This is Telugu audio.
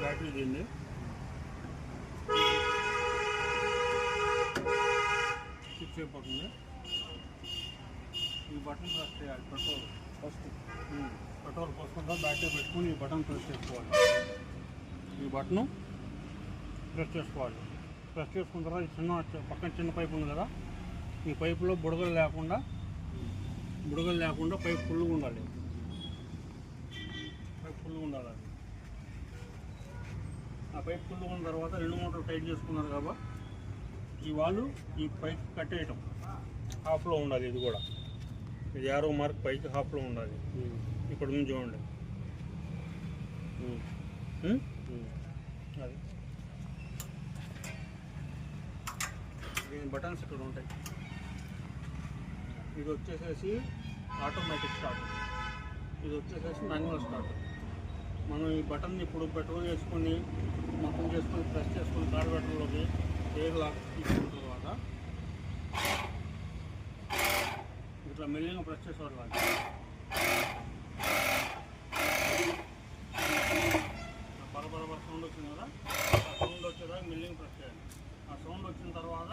బ్యాటరీ దీన్ని స్విచ్ అయిపోతుంది. ఈ బటన్ ప్రెస్ చేయాలి. పెట్రోల్ పోసుకుంటాం. బ్యాటరీ పెట్టుకుని ఈ బటన్ ప్రెస్ చేసుకోవాలి. ఈ బటన్ ప్రెస్ చేసుకోవాలి. ప్రెస్ చేసుకున్న తర్వాత ఈ పక్కన చిన్న పైపు ఉంది కదా, ఈ పైపులో బుడగలు లేకుండా పైప్ ఫుల్గా ఉండాలి. పైప్ ఫుల్గా ఉండాలి. అది ఆ పైప్ ఫుల్గా ఉన్న తర్వాత 2 మోటార్లు టైట్ చేసుకున్నారు కాబట్టి ఈ వాళ్ళు ఈ పైకి కట్టేయటం హాఫ్లో ఉండాలి. ఇది కూడా ఇది యారో మార్క్ పైకి హాఫ్లో ఉండాలి. ఇక్కడ నుంచి చూడండి. అది దీని బటన్స్ ఇక్కడ ఉంటాయి. ఇది వచ్చేసేసి ఆటోమేటిక్ స్టార్ట్, ఇది వచ్చేసేసి మాన్యువల్ స్టార్ట్. మనం ఈ బటన్ ఇప్పుడు పెట్రోల్ చేసుకొని మొత్తం చేసుకొని ప్రెస్ చేసుకొని కార్బెటర్లోకి ఎయిర్ లాక్ తీసుకున్న తర్వాత ఇట్లా మెల్లిగా ప్రెస్ చేసేవారు కాదు. బరబర సౌండ్ వచ్చింది కదా, ఆ సౌండ్ వచ్చేదాకా మెల్లిగా ప్రెస్ చేయాలి. ఆ సౌండ్ వచ్చిన తర్వాత